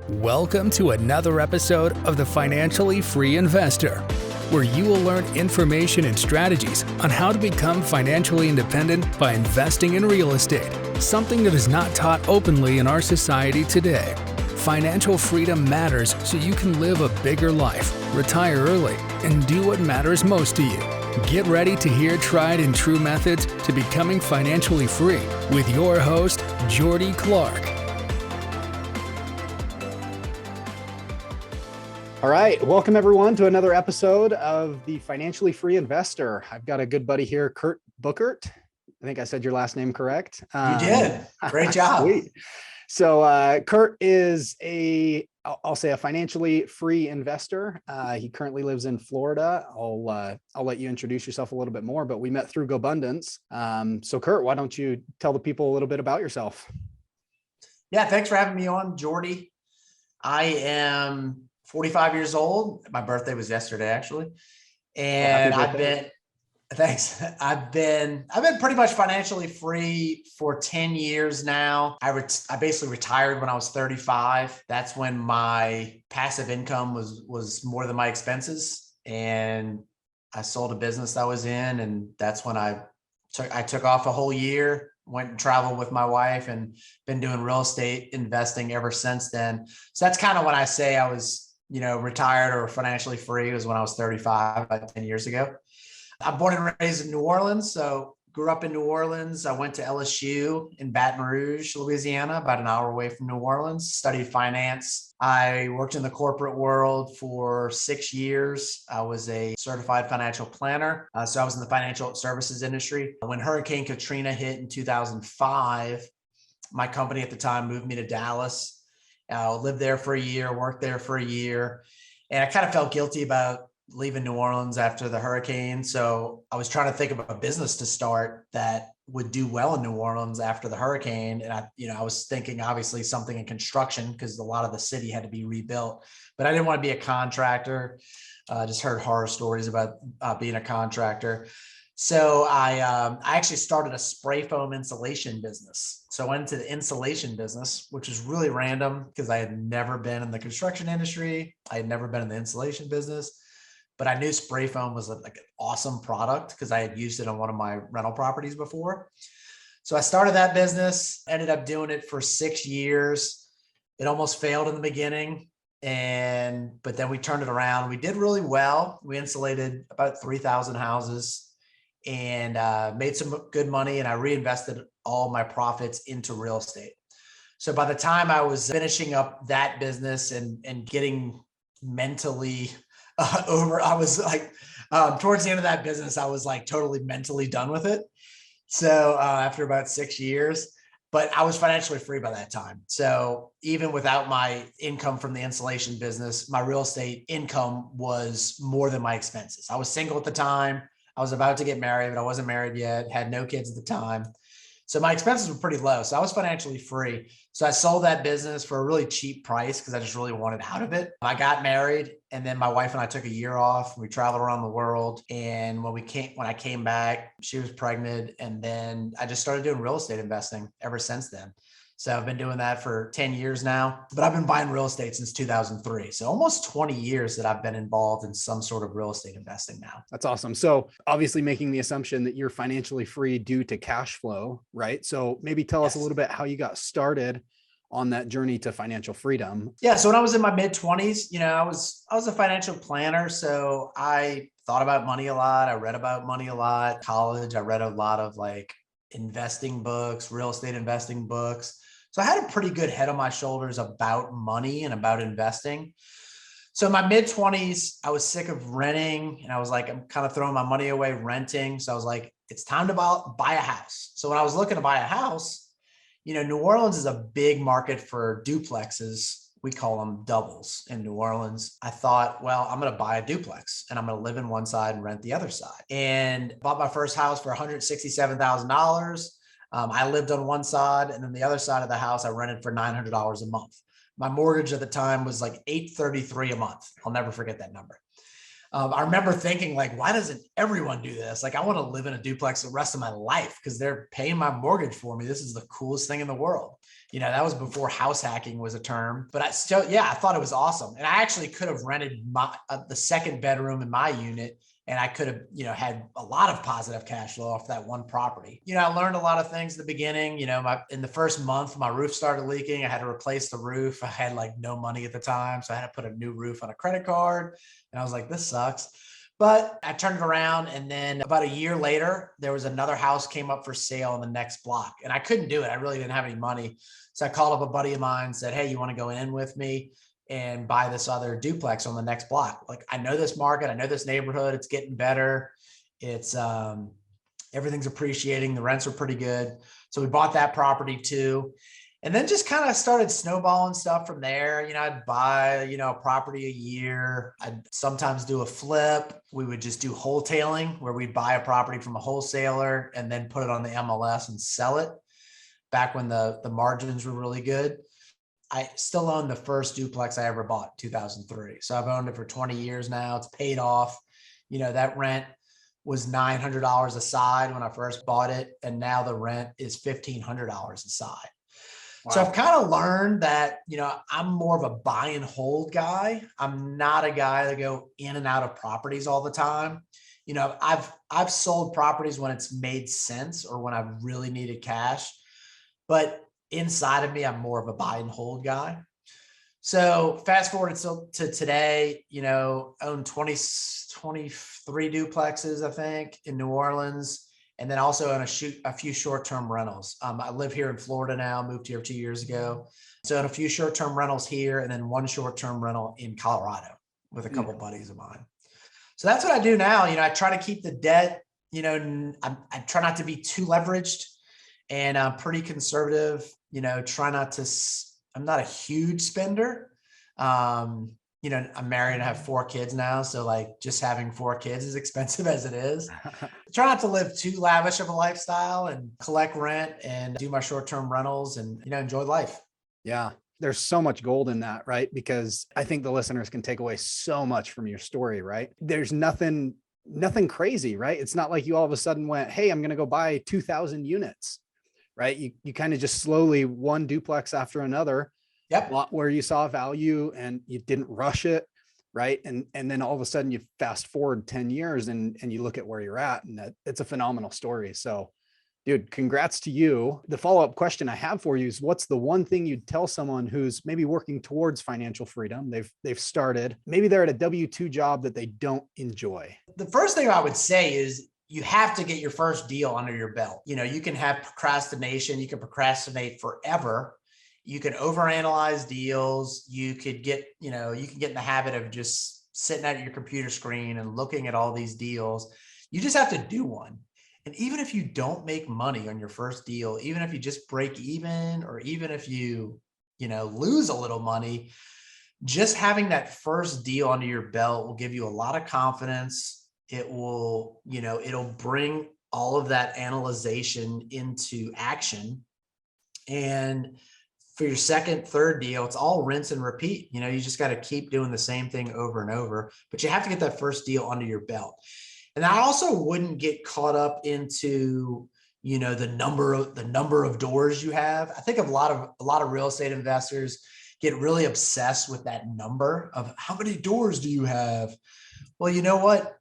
Welcome to another episode of The Financially Free Investor, where you will learn information and strategies on how to become financially independent by investing in real estate, something that is not taught openly in our society today. Financial freedom matters so you can live a bigger life, retire early, and do what matters most to you. Get ready to hear tried and true methods to becoming financially free with your host, Jordy Clark. All right. Welcome, everyone, to another episode of The Financially Free Investor. I've got a good buddy here, Kurt Buchert. I think I said your last name correct. You did. Great job. Sweet. So Kurt is I'll say a financially free investor. He currently lives in Florida. I'll let you introduce yourself a little bit more, but we met through GoBundance. So Kurt, why don't you tell the people a little bit about yourself? Yeah. Thanks for having me on, Jordy. I am 45 years old. My birthday was yesterday, actually. And thanks. I've been pretty much financially free for 10 years now. I basically retired when I was 35. That's when my passive income was more than my expenses. And I sold a business I was in. And that's when I took off a whole year, went and traveled with my wife, and been doing real estate investing ever since then. So that's kind of when I say I was, retired or financially free, was when I was 35, about 10 years ago. I'm born and raised in New Orleans. So grew up in New Orleans. I went to LSU in Baton Rouge, Louisiana, about an hour away from New Orleans, studied finance. I worked in the corporate world for 6 years. I was a certified financial planner. So I was in the financial services industry. When Hurricane Katrina hit in 2005, my company at the time moved me to Dallas. Lived there for a year, worked there for a year. And I kind of felt guilty about leaving New Orleans after the hurricane. So I was trying to think of a business to start that would do well in New Orleans after the hurricane. And I was thinking obviously something in construction, because a lot of the city had to be rebuilt, but I didn't want to be a contractor. I just heard horror stories about being a contractor. So I actually started a spray foam insulation business. So I went into the insulation business, which is really random because I had never been in the construction industry. I had never been in the insulation business, but I knew spray foam was like an awesome product because I had used it on one of my rental properties before. So I started that business, ended up doing it for 6 years. It almost failed in the beginning. But then we turned it around. We did really well. We insulated about 3,000 houses and made some good money, and I reinvested all my profits into real estate. So by the time I was finishing up that business and getting mentally over, I was like, towards the end of that business, I was like totally mentally done with it. So after about 6 years, but I was financially free by that time. So even without my income from the insulation business, my real estate income was more than my expenses. I was single at the time. I was about to get married, but I wasn't married yet, had no kids at the time. So my expenses were pretty low. So I was financially free. So I sold that business for a really cheap price because I just really wanted out of it. I got married, and then my wife and I took a year off. We traveled around the world. And when I came back, she was pregnant. And then I just started doing real estate investing ever since then. So I've been doing that for 10 years now, but I've been buying real estate since 2003. So almost 20 years that I've been involved in some sort of real estate investing now. That's awesome. So obviously making the assumption that you're financially free due to cash flow, right? So maybe tell us a little bit how you got started on that journey to financial freedom. Yeah. So when I was in my mid-20s, I was a financial planner. So I thought about money a lot. I read about money a lot. College, I read a lot of like investing books, real estate investing books. So I had a pretty good head on my shoulders about money and about investing. So in my mid-20s, I was sick of renting, and I was like, I'm kind of throwing my money away renting. So I was like, it's time to buy a house. So when I was looking to buy a house, New Orleans is a big market for duplexes. We call them doubles in New Orleans. I thought, well, I'm going to buy a duplex and I'm going to live in one side and rent the other side. And bought my first house for $167,000. I lived on one side, and then the other side of the house I rented for $900 a month. My mortgage at the time was like $833 a month. I'll never forget that number. I remember thinking like, why doesn't everyone do this? Like, I want to live in a duplex the rest of my life because they're paying my mortgage for me. This is the coolest thing in the world. That was before house hacking was a term, but I thought it was awesome. And I actually could have rented the second bedroom in my unit, and I could have, had a lot of positive cash flow off that one property. I learned a lot of things at the beginning. In the first month, my roof started leaking. I had to replace the roof. I had like no money at the time, so I had to put a new roof on a credit card. And I was like, this sucks. But I turned it around, and then about a year later, there was another house came up for sale in the next block, and I couldn't do it. I really didn't have any money. So I called up a buddy of mine and said, hey, you want to go in with me and buy this other duplex on the next block? Like, I know this market. I know this neighborhood. It's getting better. It's everything's appreciating. The rents are pretty good. So we bought that property too. And then just kind of started snowballing stuff from there. I'd buy, a property a year. I'd sometimes do a flip. We would just do wholesaling, where we'd buy a property from a wholesaler and then put it on the MLS and sell it, back when the margins were really good. I still own the first duplex I ever bought, 2003. So I've owned it for 20 years now. It's paid off. That rent was $900 a side when I first bought it. And now the rent is $1,500 a side. Wow. So I've kind of learned that, I'm more of a buy and hold guy. I'm not a guy that go in and out of properties all the time. I've sold properties when it's made sense or when I've really needed cash, but inside of me, I'm more of a buy and hold guy. So fast forward to today, own 23 duplexes, I think, in New Orleans. And then also own a few short-term rentals. I live here in Florida now, moved here 2 years ago. So own a few short-term rentals here, and then one short-term rental in Colorado with a couple buddies of mine. So that's what I do now. I try to keep the debt, I try not to be too leveraged, and I'm pretty conservative, try not to, I'm not a huge spender. I'm married and I have 4 kids now. So like just having 4 kids is expensive as it is. Try not to live too lavish of a lifestyle and collect rent and do my short-term rentals and, enjoy life. Yeah. There's so much gold in that, right? Because I think the listeners can take away so much from your story, right? There's nothing crazy, right? It's not like you all of a sudden went, hey, I'm going to go buy 2,000 units, right? You kind of just slowly, one duplex after another. Yep. Where you saw value and you didn't rush it. Right. And then all of a sudden you fast forward 10 years and you look at where you're at, and it's a phenomenal story. So dude, congrats to you. The follow-up question I have for you is, what's the one thing you'd tell someone who's maybe working towards financial freedom? They've started, maybe they're at a W-2 job that they don't enjoy. The first thing I would say is, you have to get your first deal under your belt. You can have procrastination. You can procrastinate forever. You can overanalyze deals. You could get, you can get in the habit of just sitting at your computer screen and looking at all these deals. You just have to do one. And even if you don't make money on your first deal, even if you just break even, or even if you, lose a little money, just having that first deal under your belt will give you a lot of confidence. It will, it'll bring all of that analyzation into action. And for your second, third deal, it's all rinse and repeat. You just got to keep doing the same thing over and over, but you have to get that first deal under your belt. And I also wouldn't get caught up into, the number of doors you have. I think a lot of real estate investors get really obsessed with that number of how many doors do you have? Well, you know what?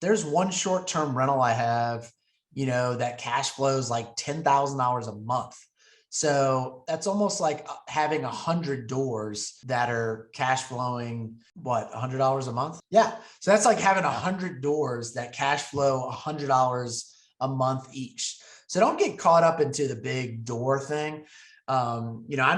There's one short-term rental I have, that cash flows like $10,000 a month. So that's almost like having 100 doors that are cash flowing, $100 a month? Yeah. So that's like having 100 doors that cash flow $100 a month each. So don't get caught up into the big door thing. I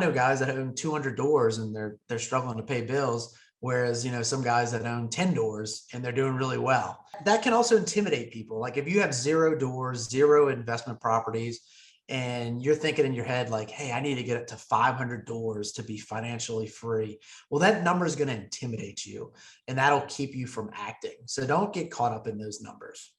know guys that own 200 doors and they're struggling to pay bills. Whereas, some guys that own 10 doors and they're doing really well. That can also intimidate people. Like if you have 0 doors, 0 investment properties, and you're thinking in your head like, hey, I need to get it to 500 doors to be financially free. Well, that number is going to intimidate you, and that'll keep you from acting. So don't get caught up in those numbers.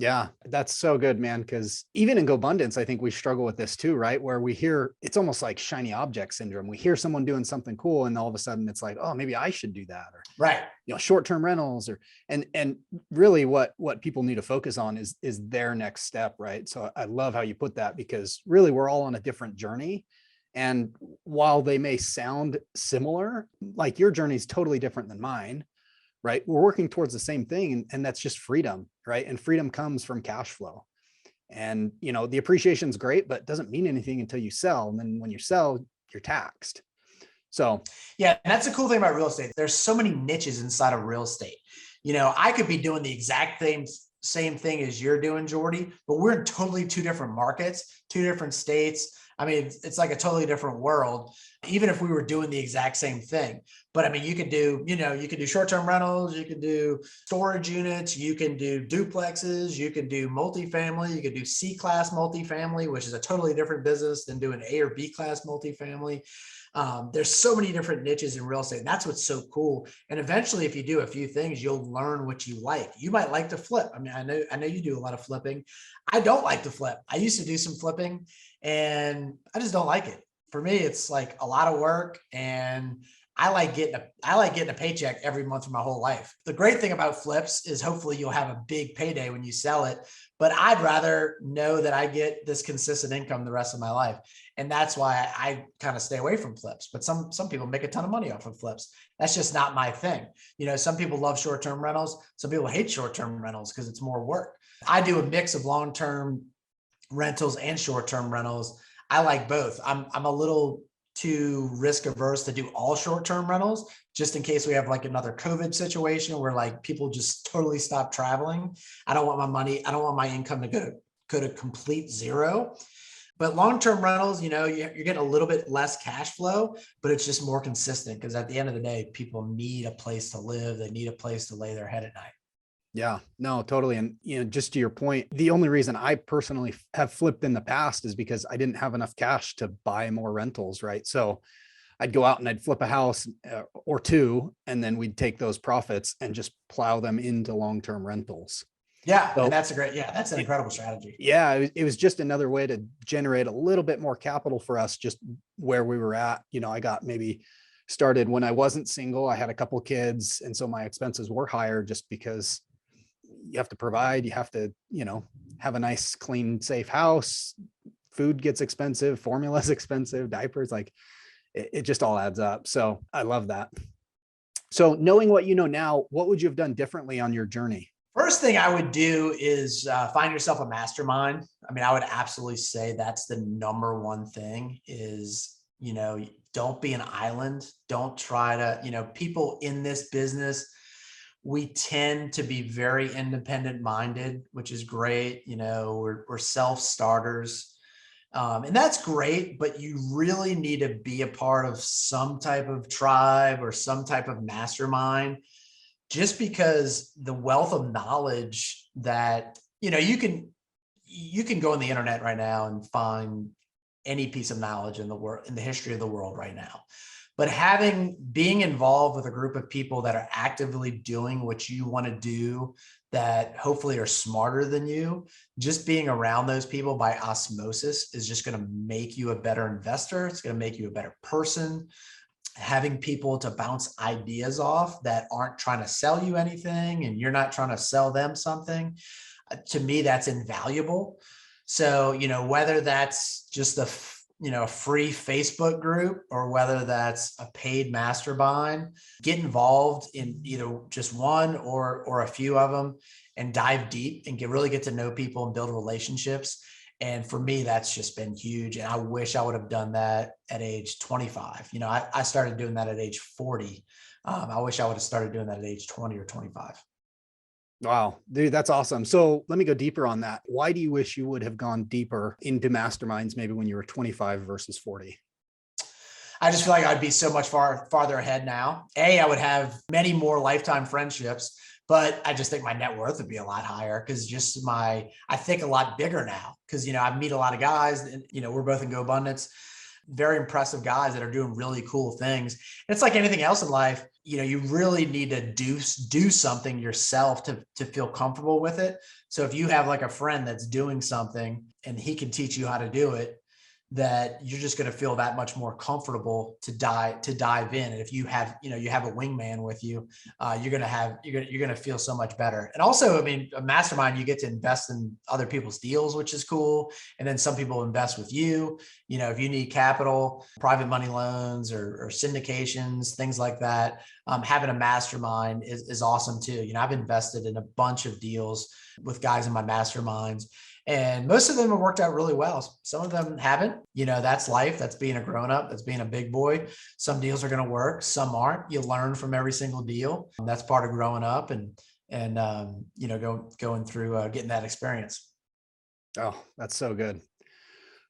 Yeah, that's so good, man. Because even in GoBundance, I think we struggle with this too, right? Where we hear, it's almost like shiny object syndrome. We hear someone doing something cool, and all of a sudden it's like, oh, maybe I should do that. Or, right. Short-term rentals, and really what people need to focus on is their next step, right? So I love how you put that, because really we're all on a different journey. And while they may sound similar, like your journey is totally different than mine, right? We're working towards the same thing, and that's just freedom, right? And freedom comes from cash flow. And, the appreciation is great, but it doesn't mean anything until you sell. And then when you sell, you're taxed. So yeah, and that's the cool thing about real estate. There's so many niches inside of real estate. I could be doing the exact same thing as you're doing, Jordy, but we're in totally two different markets, two different states. I mean, it's like a totally different world, even if we were doing the exact same thing. But I mean, you could do short-term rentals, you could do storage units, you can do duplexes, you can do multifamily, you could do C-class multifamily, which is a totally different business than doing A or B class multifamily. There's so many different niches in real estate, and that's what's so cool. And eventually, if you do a few things, you'll learn what you like. You might like to flip. I mean, I know you do a lot of flipping. I don't like to flip. I used to do some flipping, and I just don't like it. For me, it's like a lot of work, and I like getting a paycheck every month for my whole life. The great thing about flips is hopefully you'll have a big payday when you sell it, but I'd rather know that I get this consistent income the rest of my life. And that's why I kind of stay away from flips. But some people make a ton of money off of flips. That's just not my thing. Some people love short-term rentals. Some people hate short-term rentals because it's more work. I do a mix of long-term rentals and short-term rentals. I like both. I'm a little too risk averse to do all short-term rentals, just in case we have like another COVID situation where like people just totally stop traveling. I don't want my income to go to complete zero. But long-term rentals, you're getting a little bit less cash flow, but it's just more consistent because at the end of the day, people need a place to live. They need a place to lay their head at night. yeah, no, totally. And, just to your point, the only reason I personally have flipped in the past is because I didn't have enough cash to buy more rentals, right? So I'd go out and I'd flip a house or two, and then we'd take those profits and just plow them into long-term rentals. Yeah. So, and that's an incredible strategy. Yeah. It was just another way to generate a little bit more capital for us, just where we were at. I got maybe started when I wasn't single. I had a couple kids. And so my expenses were higher just because you have to provide, you have to, have a nice, clean, safe house. Food gets expensive, formula's expensive, diapers, like it just all adds up. So I love that. So knowing what you know now, what would you have done differently on your journey? First thing I would do is find yourself a mastermind. I mean, I would absolutely say that's the number one thing is, don't be an island. Don't try to, people in this business, we tend to be very independent minded, which is great. We're self-starters. And that's great, but you really need to be a part of some type of tribe or some type of mastermind, just because the wealth of knowledge that, you can go on the internet right now and find any piece of knowledge in the world, in the history of the world right now. But being involved with a group of people that are actively doing what you want to do, that hopefully are smarter than you, just being around those people by osmosis is just going to make you a better investor. It's going to make you a better person. Having people to bounce ideas off that aren't trying to sell you anything and you're not trying to sell them something, to me, that's invaluable. So, whether that's just a free Facebook group or whether that's a paid mastermind, get involved in either just one or a few of them and dive deep and really get to know people and build relationships. And for me, that's just been huge. And I wish I would have done that at age 25. I started doing that at age 40. I wish I would have started doing that at age 20 or 25. Wow, dude, that's awesome. So let me go deeper on that. Why do you wish you would have gone deeper into masterminds maybe when you were 25 versus 40? I just feel like I'd be so much farther ahead now. I would have many more lifetime friendships, but I just think my net worth would be a lot higher because I think a lot bigger now because, I meet a lot of guys and, we're both in GoBundance, very impressive guys that are doing really cool things. And it's like anything else in life, you really need to do something yourself to feel comfortable with it. So if you have like a friend that's doing something and he can teach you how to do it, that you're just going to feel that much more comfortable to dive in. And if you have, you have a wingman with you, you're going to feel so much better. And also, I mean, a mastermind, you get to invest in other people's deals, which is cool. And then some people invest with you, if you need capital, private money loans or syndications, things like that. Having a mastermind is awesome too. I've invested in a bunch of deals with guys in my masterminds, and most of them have worked out really well. Some of them haven't. That's life. That's being a grown-up. That's being a big boy. Some deals are going to work. Some aren't. You learn from every single deal. That's part of growing up and going through getting that experience. Oh, that's so good.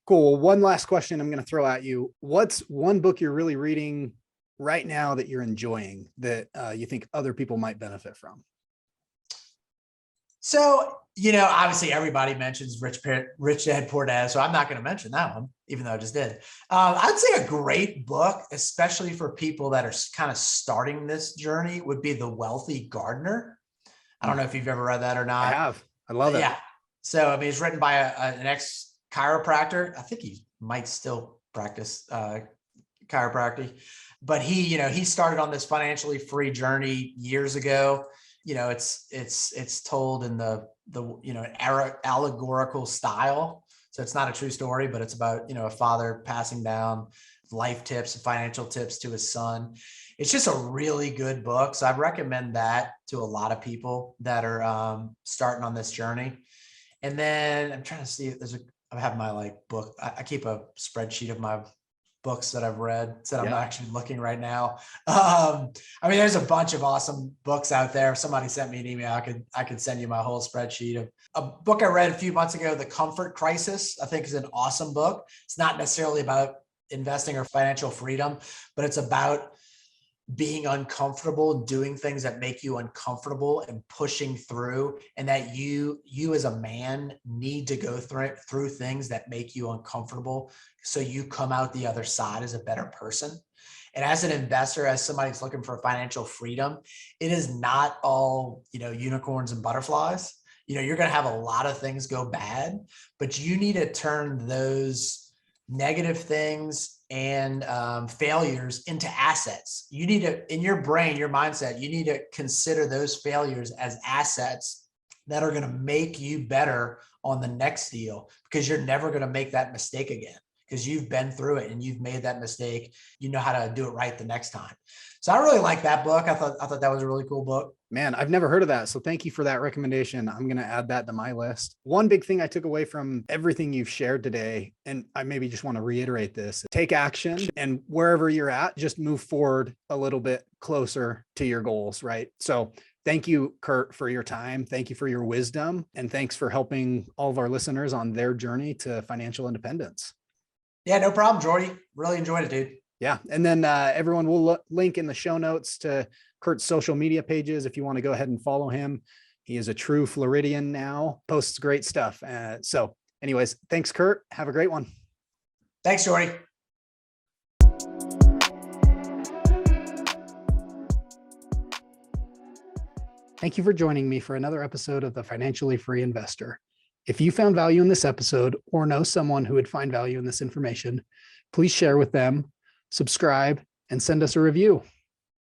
Cool. Well, one last question I'm going to throw at you. What's one book you're really reading right now that you're enjoying that you think other people might benefit from? So, obviously everybody mentions Rich Dad Poor Dad, so I'm not going to mention that one, even though I just did. I'd say a great book, especially for people that are kind of starting this journey, would be The Wealthy Gardener. I don't know if you've ever read that or not. I have. I love it. Yeah. So, I mean, it's written by an ex-chiropractor. I think he might still practice chiropractic, but he started on this financially free journey years ago. It's told in the allegorical style. So it's not a true story, but it's about, a father passing down life tips and financial tips to his son. It's just a really good book. So I'd recommend that to a lot of people that are starting on this journey. And then I'm trying to see if I have my book. I keep a spreadsheet of my books that I've read, so I'm actually looking right now. I mean, there's a bunch of awesome books out there. If somebody sent me an email, I could send you my whole spreadsheet of a book I read a few months ago, The Comfort Crisis. I think is an awesome book. It's not necessarily about investing or financial freedom, but it's about being uncomfortable and doing things that make you uncomfortable and pushing through, and that you as a man need to go through things that make you uncomfortable so you come out the other side as a better person. And as an investor, as somebody who's looking for financial freedom, it is not all, unicorns and butterflies. You're going to have a lot of things go bad, but you need to turn those negative things and failures into assets. You need to, in your brain, your mindset, you need to consider those failures as assets that are going to make you better on the next deal, because you're never going to make that mistake again, because you've been through it and you've made that mistake. You know how to do it right the next time. So I really like that book. I thought that was a really cool book. Man, I've never heard of that. So thank you for that recommendation. I'm going to add that to my list. One big thing I took away from everything you've shared today, and I maybe just want to reiterate this: take action, and wherever you're at, just move forward a little bit closer to your goals, right? So thank you, Kurt, for your time. Thank you for your wisdom. And thanks for helping all of our listeners on their journey to financial independence. Yeah, no problem, Jordy. Really enjoyed it, dude. Yeah. And then everyone will link in the show notes to Kurt's social media pages if you want to go ahead and follow him. He is a true Floridian now, posts great stuff. So anyways, thanks, Kurt. Have a great one. Thanks, Jordy. Thank you for joining me for another episode of the Financially Free Investor. If you found value in this episode or know someone who would find value in this information, please share with them, subscribe, and send us a review.